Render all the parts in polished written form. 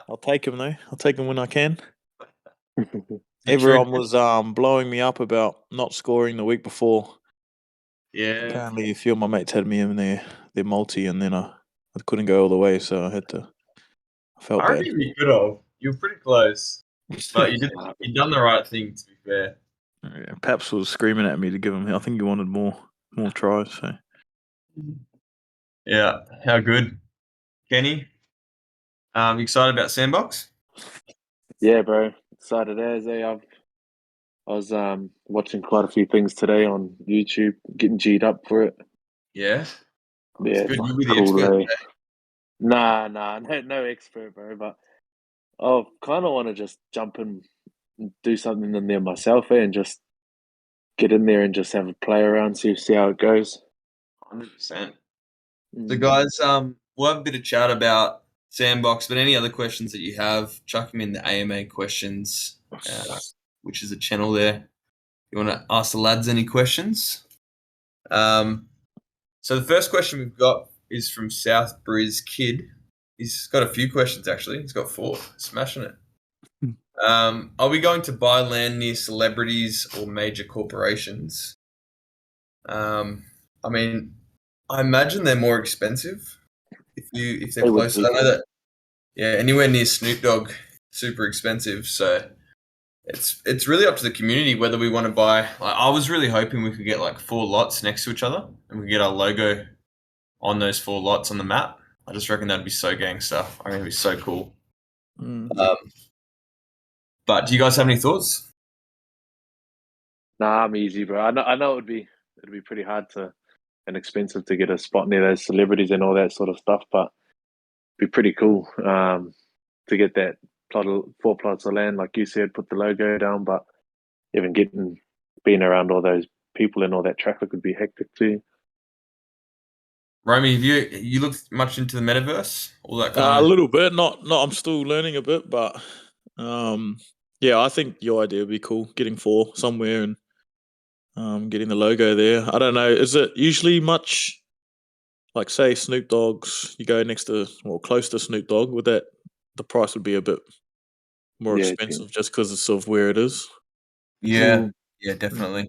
I'll take him though. I'll take him when I can. The truth. Everyone was blowing me up about not scoring the week before. Yeah. Apparently, a few of my mates had me in their multi, and then I couldn't go all the way, so I had to. I felt I bad. reckon you could have. You were pretty close, but you did. You done the right thing. To be fair. Yeah, Paps was screaming at me to give him. I think he wanted more tries. So Yeah. How good, Kenny? You excited about Sandbox? Yeah, bro. Excited as I was watching quite a few things today on YouTube, getting G'd up for it. Yeah. It's Yeah, good. You'll be the cool expert. day. Nah, no expert, bro. But I kind of want to just jump in and do something in there myself, and just get in there and just have a play around, see how it goes. 100%. So, Mm. guys, we'll have a bit of chat about Sandbox, but any other questions that you have, chuck them in the AMA questions, which is a channel there. You want to ask the lads any questions? So the first question we've got is from South Briz Kid. He's got a few questions actually. He's got 4. Smashing it. Are we going to buy land near celebrities or major corporations? I mean, I imagine they're more expensive if they're They would close. be. I know that anywhere near Snoop Dogg, super expensive. So it's really up to the community whether we want to buy. Like, I was really hoping we could get like 4 lots next to each other and we could get our logo on those 4 lots on the map. I just reckon that'd be so gangster. I reckon it'd be so cool. mm. But do you guys have any thoughts? Nah, I'm easy, bro. I know it'd be pretty hard and expensive to get a spot near those celebrities and all that sort of stuff, but it'd be pretty cool to get that 4 plots of land, like you said, put the logo down. But even being around all those people and all that traffic would be hectic too. Romy, have you looked much into the metaverse? All that A kind of. little bit. Not. I'm still learning a bit, but yeah, I think your idea would be cool. Getting 4 somewhere and getting the logo there. I don't know. Is it usually much like, say, Snoop Dogg's? You go next to close to Snoop Dogg. Would that the price would be a bit more Yeah, expensive just because of where it is? Yeah, mm, yeah, definitely. I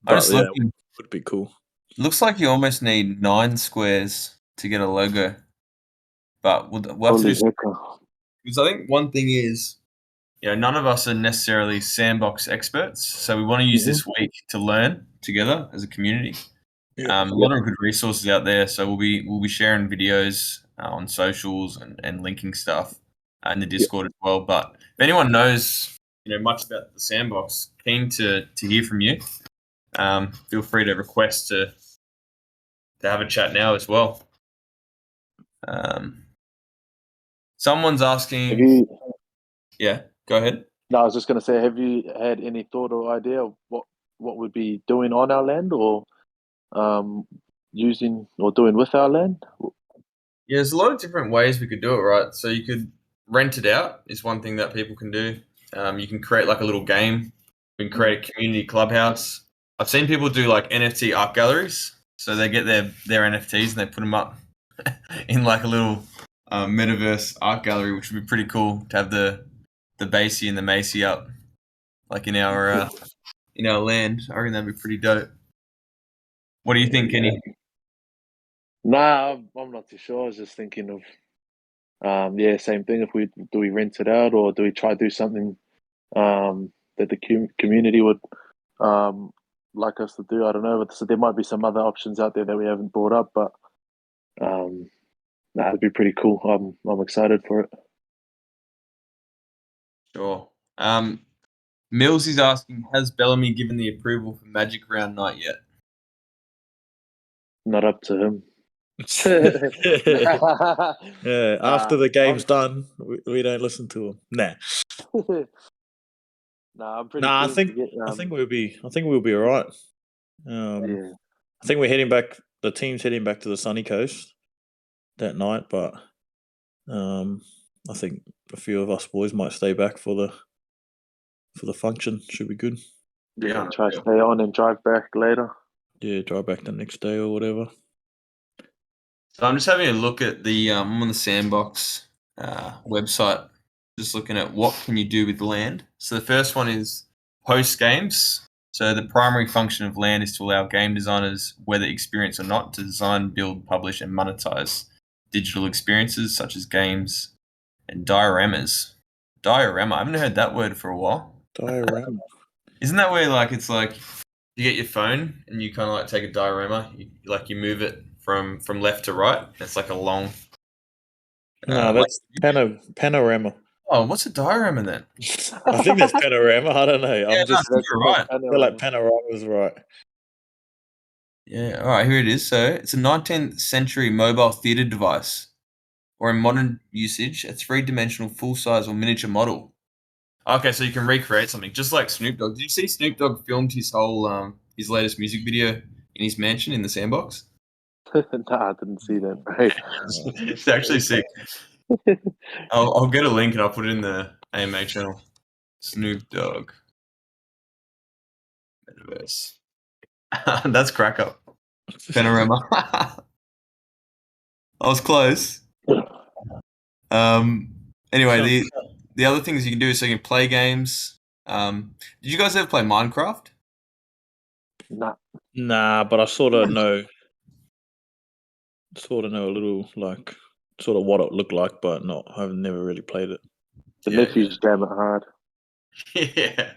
But just yeah, looking. would be cool. Looks like you almost need 9 squares to get a logo, but we'll have to holy do some, heck. because I think one thing is, none of us are necessarily Sandbox experts, so we want to use Hmm. this week to learn together as a community. Yeah. A lot of good resources out there, so we'll be sharing videos on socials and linking stuff in the Yeah. Discord as well. But if anyone knows much about the Sandbox, keen to hear from you. Feel free to request to have a chat now as well. Someone's Have asking. you? Yeah, go ahead. No, I was just going to say, have you had any thought or idea of what we'd be doing on our land, or um, using or doing with our land? Yeah, there's a lot of different ways we could do it, right? So you could rent it out is one thing that people can do. You can create like a little game. You can create a community clubhouse. I've seen people do like NFT art galleries. So they get their NFTs and they put them up in like a little metaverse art gallery, which would be pretty cool to have the Basie and the Macy up like in our land. I reckon that'd be pretty dope. What do you think, Yeah. Kenny? Nah, I'm not too sure. I was just thinking of, yeah, same thing. If we rent it out, or do we try to do something that the community would um, like us to do? I don't know. So there might be some other options out there that we haven't brought up, but that'd be pretty cool. I'm excited for it. Sure. Mills is asking, has Bellamy given the approval for Magic Round Night yet? Not up to him. Yeah, Nah, after the game's done, we don't listen to him. Nah. nah, I'm pretty Nah, keen to get. I think we'll be all right. Yeah, I think we're heading back. The team's heading back to the sunny coast that night, but I think a few of us boys might stay back for the function. Should be good. yeah. Try to stay on and drive back later. Yeah, drive back the next day or whatever. So I'm just having a look at I'm on the Sandbox website just looking at what can you do with land. So the first one is host games. So the primary function of land is to allow game designers, whether experienced or not, to design, build, publish, and monetize digital experiences such as games and dioramas. Diorama, I haven't heard that word for a while. Diorama. Isn't that where it's like you get your phone and you kind of take a diorama, you move it from left to right. It's like a long. No, that's panorama. Oh, what's a diorama then? I think that's panorama. I don't know. Yeah, you're right. I feel like panorama is right. Yeah, all right, here it is. So it's a 19th century mobile theatre device, or in modern usage, a three-dimensional full-size or miniature model. Okay, so you can recreate something, just like Snoop Dogg. Did you see Snoop Dogg filmed his whole his latest music video in his mansion in the Sandbox? Nah, I didn't see that. Right. It's actually sick. I'll get a link and I'll put it in the AMA channel. Snoop Dogg Metaverse. That's crack up. Panorama. I was close. Anyway, the other things you can do is so you can play games. Did you guys ever play Minecraft? Nah. But I sort of know a little, like, sort of what it looked like, but I've never really played it. The nephews jam it hard. Yeah,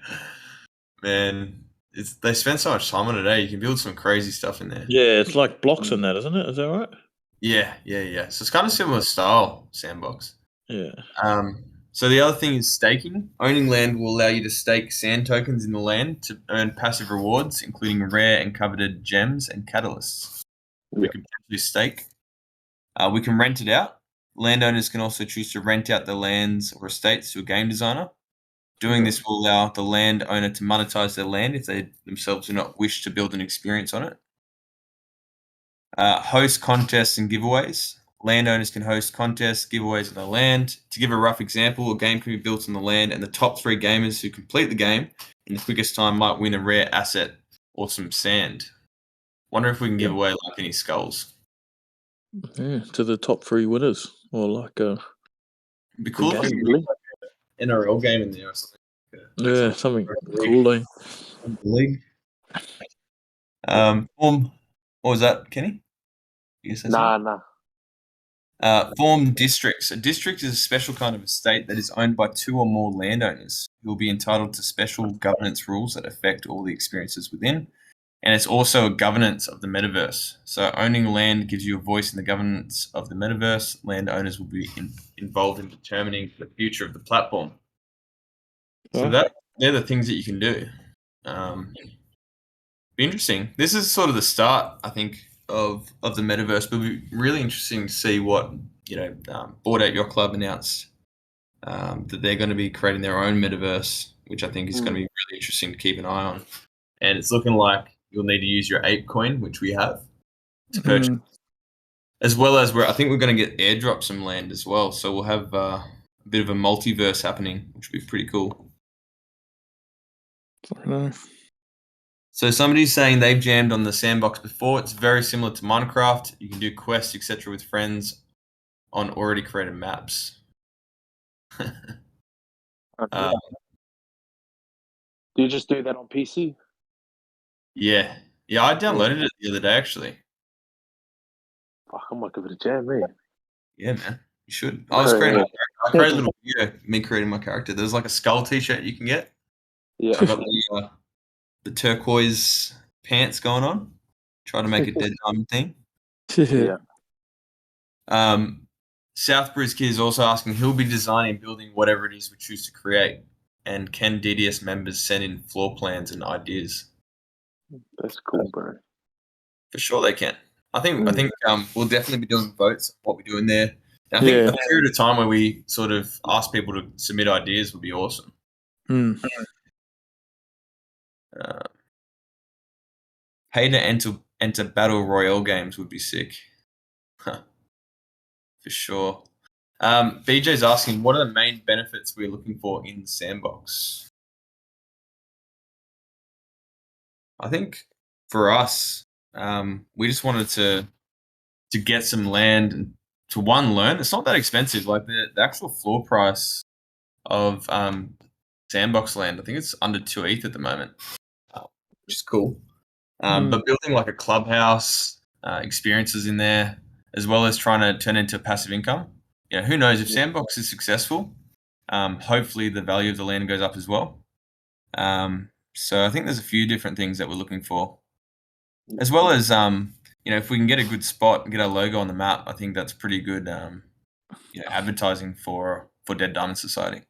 man, they spend so much time on it. You can build some crazy stuff in there. Yeah, it's like blocks in that, isn't it? Is that right? Yeah. So it's kind of similar style Sandbox. Yeah. So the other thing is staking. Owning land will allow you to stake sand tokens in the land to earn passive rewards, including rare and coveted gems and catalysts. We can potentially stake. We can rent it out. Landowners can also choose to rent out their lands or estates to a game designer. Doing this will allow the landowner to monetize their land if they themselves do not wish to build an experience on it. Host contests and giveaways. Landowners can host contests, giveaways on their land. To give a rough example, a game can be built on the land, and the top 3 gamers who complete the game in the quickest time might win a rare asset or some sand. Wonder if we can give away any skulls. Yeah, to the top 3 winners, or like It'd be cool if we could do an NRL game in there or something. Yeah, something cool. League. What was that, Kenny? Nah. Form districts. A district is a special kind of estate that is owned by 2 or more landowners who will be entitled to special governance rules that affect all the experiences within. And it's also a governance of the metaverse. So owning land gives you a voice in the governance of the metaverse. Landowners will be involved in determining the future of the platform. So they're the things that you can do. Be interesting. This is sort of the start, I think, of the metaverse. But it'll be really interesting to see what Bored Ape Yacht Club announced that they're going to be creating their own metaverse, which I think is going to be really interesting to keep an eye on. And it's looking like you'll need to use your ape coin, which we have, to purchase, as well as I think we're going to get airdrop some land as well. So we'll have a bit of a multiverse happening, which will be pretty cool. So somebody's saying they've jammed on the Sandbox before. It's very similar to Minecraft. You can do quests, etc., with friends on already created maps. Do you just do that on PC? Yeah, I downloaded it the other day actually. Fuck, I might give it a jam, man. Yeah, man, you should. I created a little video, me creating my character. There's like a skull T-shirt you can get. Yeah, I got the turquoise pants going on. Try to make a dead diamond thing. Yeah. Southbridge Kid is also asking who'll be designing and building whatever it is we choose to create, and can DDS members send in floor plans and ideas? That's cool, bro. For sure they can. I think we'll definitely be doing votes on what we do in there. And I think a period of time where we sort of ask people to submit ideas would be awesome. Pay to enter battle royale games would be sick. For sure. BJ's asking, what are the main benefits we're looking for in Sandbox? I think for us, we just wanted to get some land and to learn. It's not that expensive. Like the actual floor price of Sandbox land. I think it's under 2 ETH at the moment, which is cool. But building like a clubhouse, experiences in there, as well as trying to turn into passive income. Who knows if Sandbox is successful? Hopefully the value of the land goes up as well. So I think there's a few different things that we're looking for, as well as if we can get a good spot and get our logo on the map. I think that's pretty good. Advertising for Dead Diamond Society.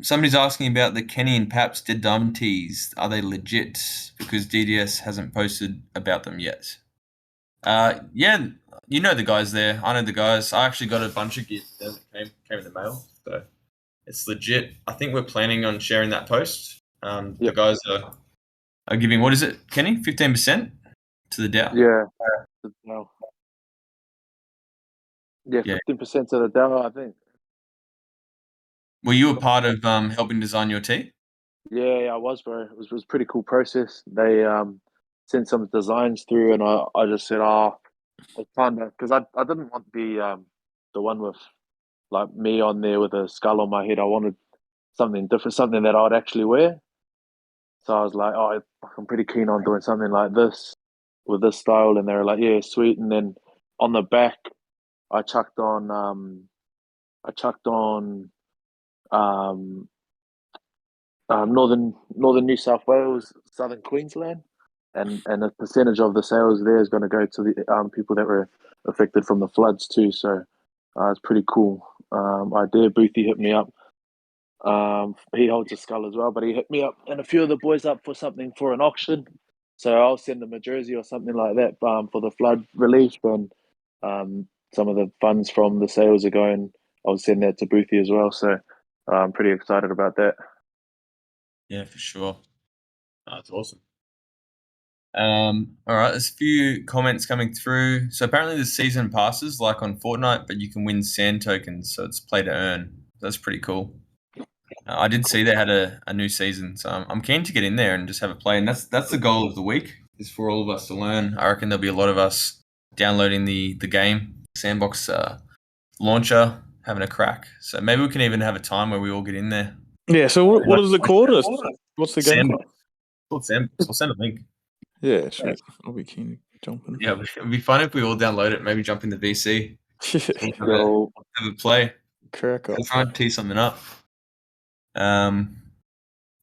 Somebody's asking about the Kenny and Paps Dead Diamond tees. Are they legit? Because DDS hasn't posted about them yet. Yeah, you know the guys there. I know the guys. I actually got a bunch of gifts that came in the mail, so it's legit. I think we're planning on sharing that post. The guys are giving, what is it, Kenny? 15% to the DAO? Yeah. No. Yeah, 15% to the DAO, I think. Were you a part of helping design your tee? Yeah, I was, bro. It was a pretty cool process. They sent some designs through, and I just said, it's kind of, because I didn't want the one with like me on there with a skull on my head. I wanted something different, something that I'd actually wear. So I was like, I'm pretty keen on doing something like this with this style, and they were like, yeah, sweet. And then on the back, I chucked on northern New South Wales, southern Queensland, and a percentage of the sales there is going to go to the people that were affected from the floods too. So it's pretty cool idea. Boothie hit me up. He holds a skull as well, but he hit me up and a few of the boys up for something for an auction. So I'll send them a jersey or something like that for the flood relief, and some of the funds from the sales are going. I'll send that to Boothie as well. So I'm pretty excited about that. Yeah, for sure. That's awesome. All right, there's a few comments coming through. So apparently the season passes like on Fortnite, but you can win sand tokens, so it's play to earn. That's pretty cool. I did see they had a new season, so I'm keen to get in there and just have a play. And that's the goal of the week, is for all of us to learn. I reckon there'll be a lot of us downloading the game, Sandbox launcher, having a crack. So maybe we can even have a time where we all get in there. Yeah, so what is it called? What's the game? Sandbox. It's called Sandbox. I'll send a link. Yeah, sure. I'll be keen to jump in. Yeah, it'd be fun if we all download it, maybe jump in the VC. Have a play. Crack up. Try and tee something up.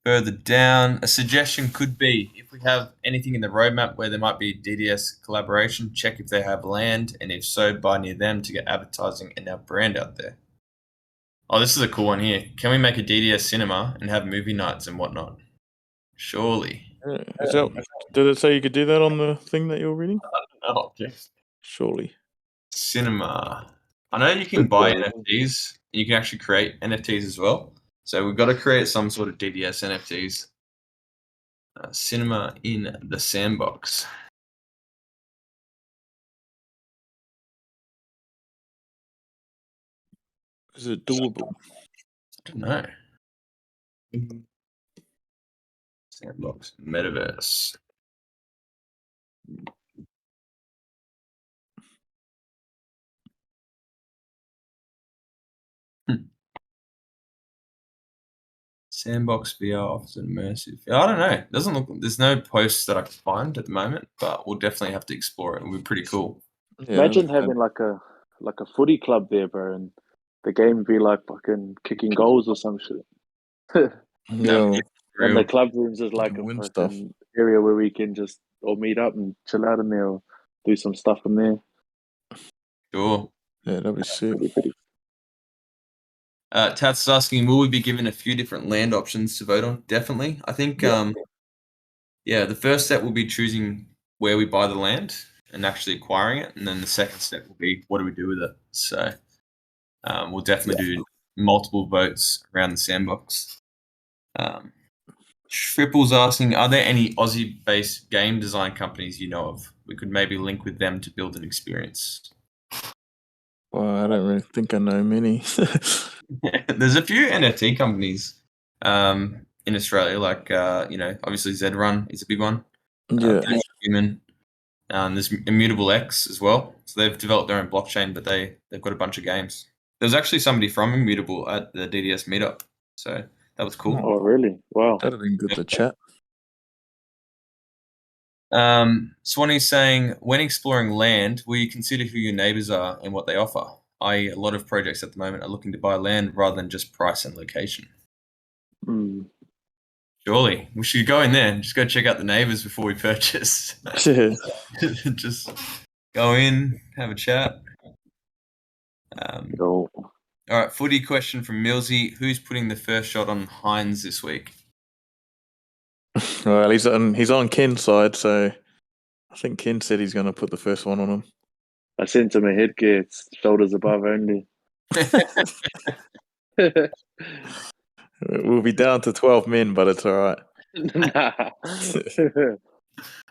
Further down, a suggestion could be, if we have anything in the roadmap where there might be DDS collaboration, check if they have land, and if so, buy near them to get advertising and our brand out there. Oh, this is a cool one here. Can we make a DDS cinema and have movie nights and whatnot? Surely. Yeah. Did it say you could do that on the thing that you're reading? Oh, okay. Surely. Cinema. I know you can buy NFTs, and you can actually create NFTs as well. So we've got to create some sort of DDS NFTs. Cinema in the Sandbox. Is it doable? I don't know. Sandbox Metaverse. Sandbox VR offers an immersive. I don't know. It doesn't look. There's no posts that I can find at the moment, but we'll definitely have to explore it. It'll be pretty cool. Yeah, Imagine having like a footy club there, bro, and the game be like fucking kicking goals or some shit. yeah. And the club rooms is like a win fucking stuff. area where we can just all meet up and chill out in there or do some stuff in there. Sure. Yeah, that'd be sick. Tats is asking, will we be given a few different land options to vote on? Definitely. I think, the first step will be choosing where we buy the land and actually acquiring it. And then the second step will be, what do we do with it? So we'll definitely do multiple votes around the Sandbox. Tripple's asking, are there any Aussie-based game design companies you know of? We could maybe link with them to build an experience. Well, I don't really think I know many. There's a few NFT companies in Australia, like obviously Zrun is a big one. Yeah. Human. There's Immutable X as well. So they've developed their own blockchain, but they've got a bunch of games. There was actually somebody from Immutable at the DDS meetup, so that was cool. Oh, really? Wow. That'd have been good to chat. Swanee's saying, when exploring land, will you consider who your neighbours are and what they offer? A lot of projects at the moment are looking to buy land rather than just price and location. Mm. Surely we should go in there and just go check out the neighbours before we purchase. Yeah. Just go in, have a chat. Yo. All right, footy question from Millsy. Who's putting the first shot on Hines this week? Well, he's on Ken's side, so I think Ken said he's going to put the first one on him. I sent him a headgear. It's shoulders above only. We'll be down to 12 men, but it's all right. Nah.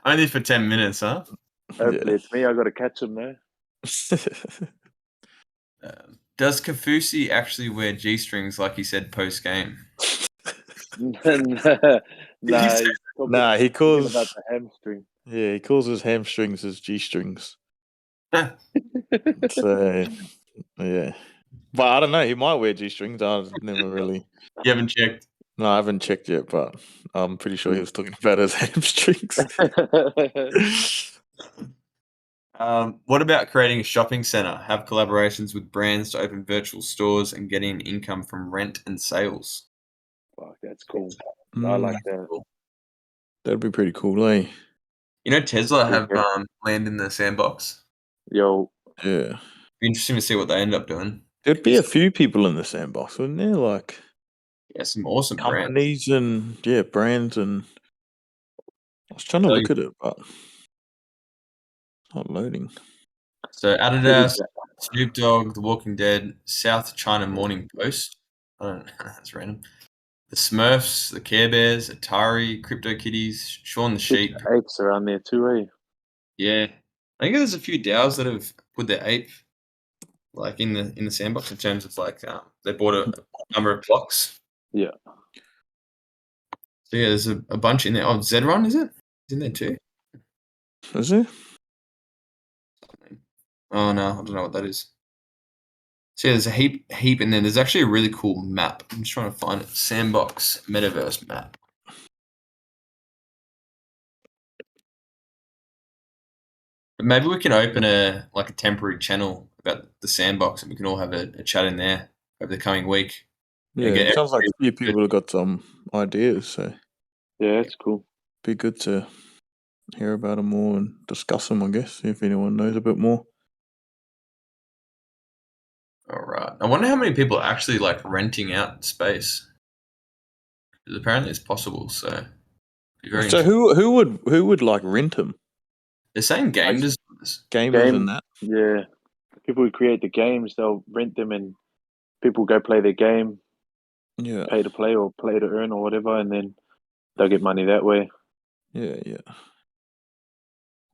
Only for 10 minutes, huh? Hopefully it's me. I got to catch him though. Does Kafusi actually wear G-strings like he said post-game? Nah, he calls about the hamstring. Yeah, he calls his hamstrings his G-strings. So, yeah. But I don't know. He might wear G-strings. I've never really. You haven't checked? No, I haven't checked yet, but I'm pretty sure he was talking about his hamstrings. What about creating a shopping centre? Have collaborations with brands to open virtual stores and getting income from rent and sales. Fuck, that's cool. I like that. That'd be pretty cool, eh? You know, Tesla have land in the Sandbox. Yo. Yeah. Be interesting to see what they end up doing. There'd be a few people in the Sandbox, wouldn't there? Like, yeah, some awesome companies and brands, and I was trying to look at it, but it's not loading. So Adidas, Snoop Dogg, The Walking Dead, South China Morning Post. I don't know, that's random. The Smurfs, the Care Bears, Atari, CryptoKitties, Shaun the Sheep. Apes are on there too, eh? Yeah, I think there's a few DAOs that have put their ape like in the Sandbox in terms of like they bought a number of blocks. Yeah. So yeah, there's a bunch in there. Oh, Zedron, is it? It's in there too. Is it? Oh no, I don't know what that is. So yeah, there's a heap in there. There's actually a really cool map. I'm just trying to find it. Sandbox Metaverse map. But maybe we can open a temporary channel about the Sandbox, and we can all have a chat in there over the coming week. Yeah, it sounds like a few people have got some ideas, so yeah, it's cool. Be good to hear about them more and discuss them, I guess, if anyone knows a bit more. All right. I wonder how many people are actually like renting out space. Because apparently it's possible. So, who would like rent them? They're saying game designers, gamers, and that. Yeah, people who create the games, they'll rent them, and people go play their game. Yeah, pay to play or play to earn or whatever, and then they'll get money that way. Yeah.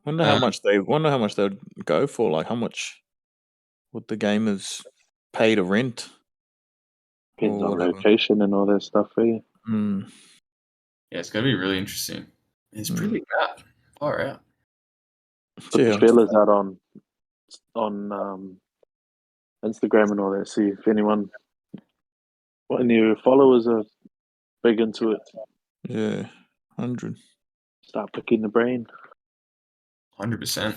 Wonder how much they would go for. Like, how much would the gamers pay to rent? Depends on location and all that stuff. Yeah, it's gonna be really interesting. It's pretty bad. Far out. Put the trailers out on Instagram and all that. See if any of your followers are big into it. Yeah, 100. Start picking the brain. 100%.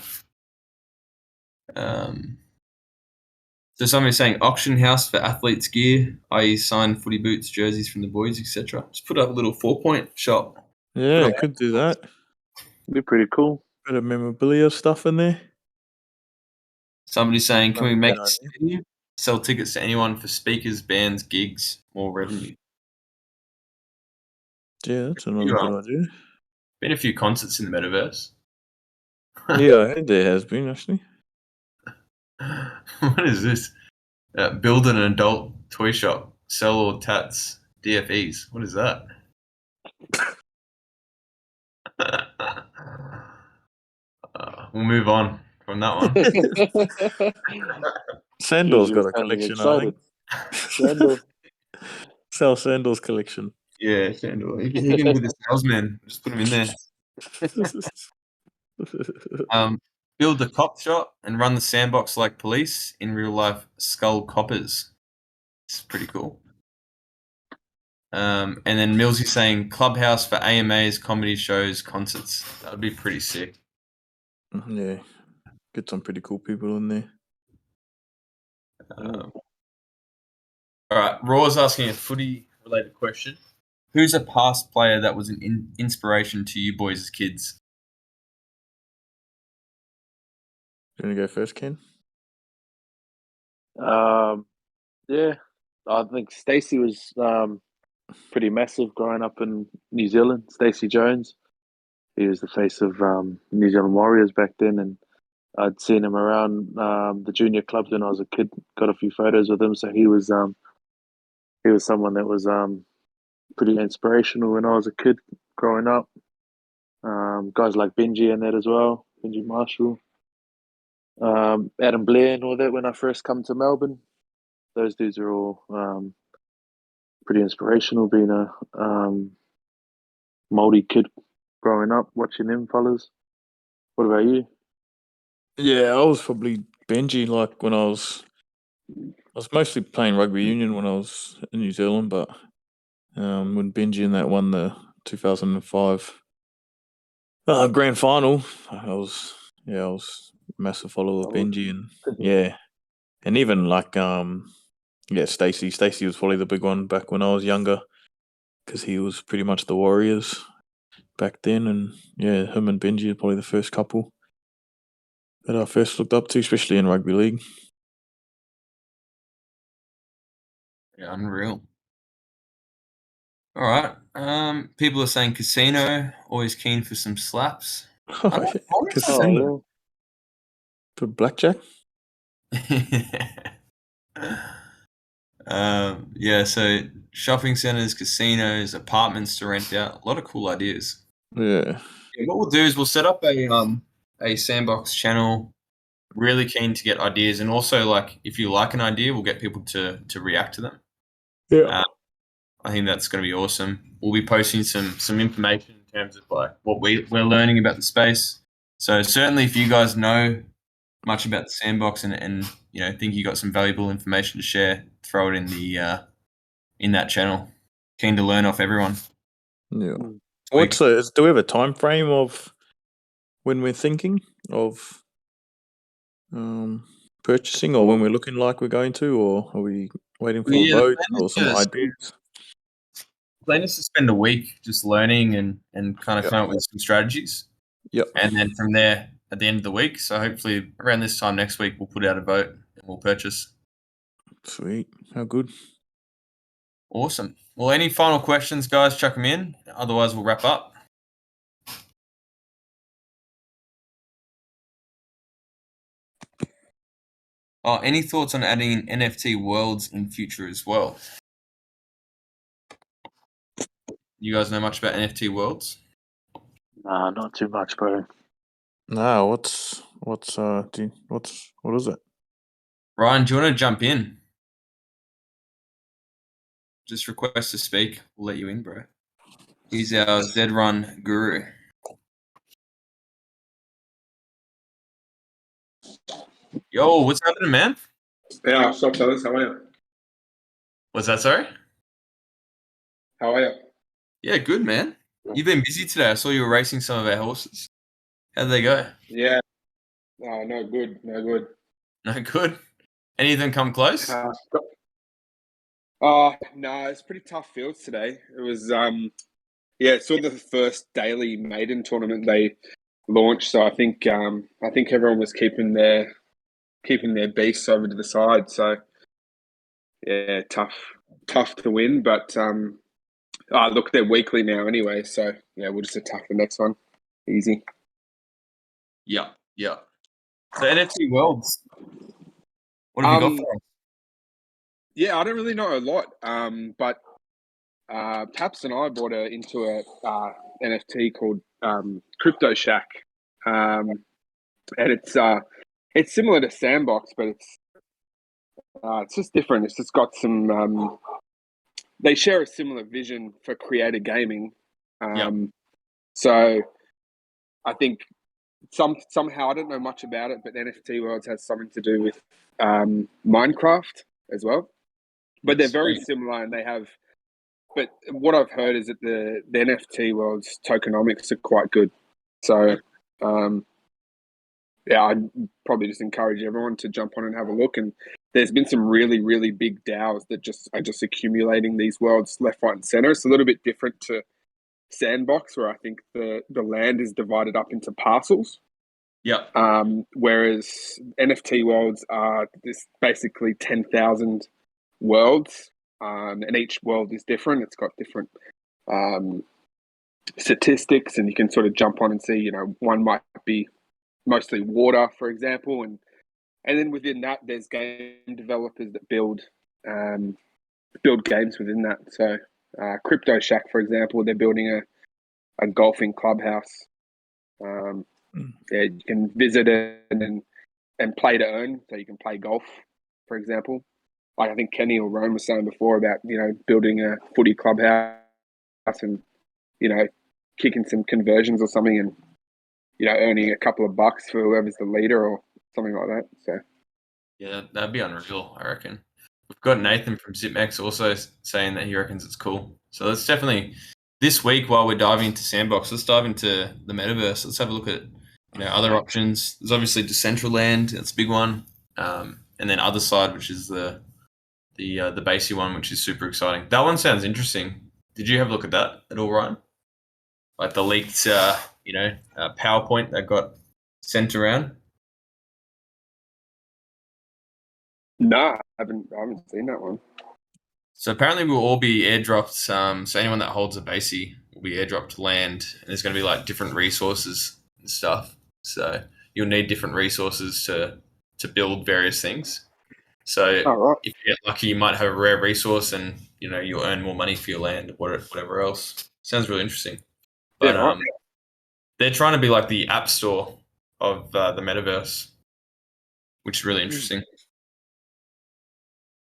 So somebody's saying auction house for athletes gear, i.e. signed footy boots, jerseys from the boys, etc. Just put up a little 4-point shop. Yeah, could do that. Be pretty cool. Bit of memorabilia stuff in there. Somebody's saying, can we make a stadium? Sell tickets to anyone for speakers, bands, gigs, more revenue. Yeah, that's another good idea. Been a few concerts in the metaverse. Yeah, I heard there has been, actually. What is this? Build an adult toy shop. Sell all tats. DFEs. What is that? We'll move on from that one. Sandal's got a collection, I think. Sandal. Sell Sandal's collection. Yeah, Sandal. He can be the salesman. Just put him in there. Build the cop shop and run the Sandbox like police. In real life, skull coppers. It's pretty cool. And then Millsy saying clubhouse for AMAs, comedy shows, concerts. That would be pretty sick. Yeah, get some pretty cool people in there. All right, Raw's asking a footy-related question. Who's a past player that was an inspiration to you boys as kids? You want to go first, Ken? Yeah, I think Stacey was pretty massive growing up in New Zealand. Stacey Jones, he was the face of New Zealand Warriors back then, and I'd seen him around the junior clubs when I was a kid. Got a few photos with him, so he was someone that was pretty inspirational when I was a kid growing up. Guys like Benji and that as well, Benji Marshall, Adam Blair and all that when I first come to Melbourne. Those dudes are all pretty inspirational, being a Māori kid growing up, watching them fellas. What about you? Yeah, I was probably Benji. Like when I was mostly playing rugby union when I was in New Zealand, but when Benji and that won the 2005 grand final, I was a massive follower of Benji, and yeah, and even like Stacey. Stacey was probably the big one back when I was younger because he was pretty much the Warriors back then, and yeah, him and Benji are probably the first couple that I first looked up to, especially in rugby league. Yeah, unreal. All right. People are saying casino, always keen for some slaps. Casino for blackjack. Yeah, so shopping centers, casinos, apartments to rent out. A lot of cool ideas. Yeah. What we'll do is we'll set up a Sandbox channel. Really keen to get ideas, and also like if you like an idea, we'll get people to react to them. Yeah. I think that's going to be awesome. We'll be posting some information in terms of like what we're learning about the space. So certainly, if you guys know much about the Sandbox and think you got some valuable information to share, throw it in the in that channel. Keen to learn off everyone. Yeah. Do we have a time frame of when we're thinking of purchasing, or when we're looking like we're going to, or are we waiting for a vote or some ideas? Plan is to spend a week just learning and kind of come up with some strategies. Yep. And then from there, at the end of the week, so hopefully around this time next week, we'll put out a vote and we'll purchase. Sweet. How good. Awesome. Well, any final questions, guys? Chuck them in. Otherwise, we'll wrap up. Any thoughts on adding NFT worlds in future as well? You guys know much about NFT worlds? Nah, not too much, bro. Nah, what is it? Ryan, do you want to jump in? Just request to speak. We'll let you in, bro. He's our Z-Run guru. Yo, what's happening, man? Yeah, what's up, fellas? How are you? What's that, sorry? How are you? Yeah, good, man. You've been busy today. I saw you were racing some of our horses. How'd they go? Yeah. No good. No good. No good? Any of them come close? No, it's pretty tough fields today. It was it's sort of the first daily maiden tournament they launched, so I think everyone was keeping their beasts over to the side. So yeah, tough to win, but look, they're weekly now anyway, so yeah, we'll just attack the next one. Easy. Yeah. So NFT Worlds. What have you got for us? Yeah, I don't really know a lot, but Taps and I bought into a NFT called Crypto Shack, and it's similar to Sandbox, but it's just different. It's just got some. They share a similar vision for creator gaming, so I think somehow I don't know much about it, but NFT Worlds has something to do with Minecraft as well. but they're very similar, and they have. But what I've heard is that the NFT world's tokenomics are quite good. So, yeah, I'd probably just encourage everyone to jump on and have a look. And there's been some really, really big DAOs that just are just accumulating these worlds left, right, and center. It's a little bit different to Sandbox, where I think the land is divided up into parcels. Yeah. Whereas NFT worlds are this basically 10,000 worlds, and each world is different. It's got different statistics, and you can sort of jump on and see. You know, one might be mostly water, for example, and then within that, there's game developers that build games within that. So, Crypto Shack, for example, they're building a golfing clubhouse. Yeah, you can visit it and play to earn. So you can play golf, for example. Like I think Kenny or Rome was saying before about, you know, building a footy clubhouse and, you know, kicking some conversions or something and, you know, earning a couple of bucks for whoever's the leader or something like that. So Yeah, that'd be unreal, I reckon. We've got Nathan from ZipMax also saying that he reckons it's cool. So let's definitely, this week while we're diving into Sandbox, let's dive into the metaverse. Let's have a look at, you know, other options. There's obviously Decentraland, that's a big one. And then Other Side, which is the basey one, which is super exciting. That one sounds interesting. Did you have a look at that at all, Ryan? Like the leaked, PowerPoint that got sent around? no, I haven't seen that one. So apparently we'll all be airdropped. So anyone that holds a basey will be airdropped to land, and there's going to be like different resources and stuff. So you'll need different resources to build various things. So right. if you get lucky, you might have a rare resource, and you know you'll earn more money for your land or whatever else. Sounds really interesting. But right. they're trying to be like the app store of the metaverse, which is really interesting.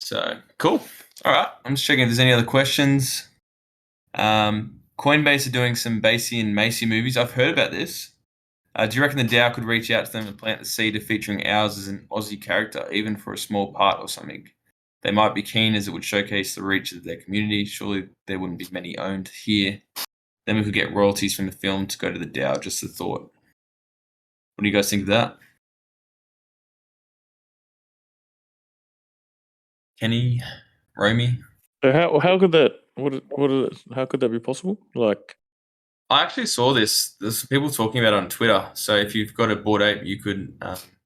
So cool. All right, I'm just checking if there's any other questions. Coinbase are doing some Basey and Macy movies. I've heard about this. Do you reckon the DAO could reach out to them and plant the seed of featuring ours as an Aussie character, even for a small part or something? They might be keen as it would showcase the reach of their community. Surely there wouldn't be many owned here. Then we could get royalties from the film to go to the DAO. Just a thought. What do you guys think of that? Kenny, Romy? So how could that how could that be possible? Like, I actually saw this. There's people talking about it on Twitter. So if you've got a Bored Ape, you could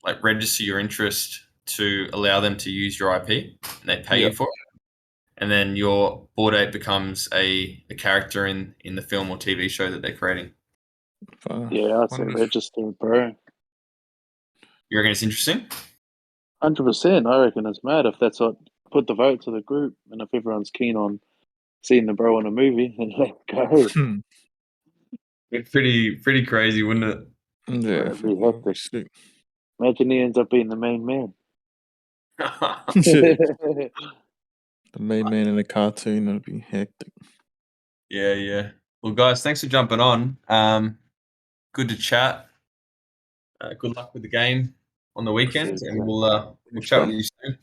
like register your interest to allow them to use your IP, and they pay you for it. And then your Bored Ape becomes a character in the film or TV show that they're creating. Yeah, I'd say register, bro. You reckon it's interesting? 100%. I reckon it's mad if that's what put the vote to the group, and if everyone's keen on seeing the bro in a movie, then let's go. It's pretty crazy, wouldn't it? Yeah, It'd be hectic. Imagine he ends up being the main man. the main man in a cartoon, that'd be hectic. Yeah. Well, guys, thanks for jumping on. Good to chat. Good luck with the game on the weekend, and we'll chat with you soon.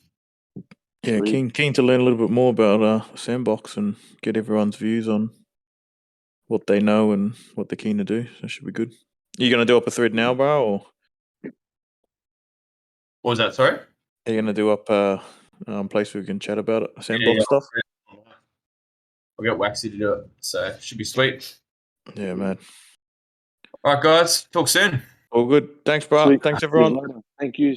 Yeah, keen to learn a little bit more about Sandbox and get everyone's views on what they know and what they're keen to do. So that should be good. Are you going to do up a thread now, bro? Or what was that? Sorry? Are you going to do up a place where we can chat about it, Sandbox stuff? I'll get Waxy to do it, so it should be sweet. Yeah, man. All right, guys. Talk soon. All good. Thanks, bro. Sweet. Thanks, everyone. Thank you.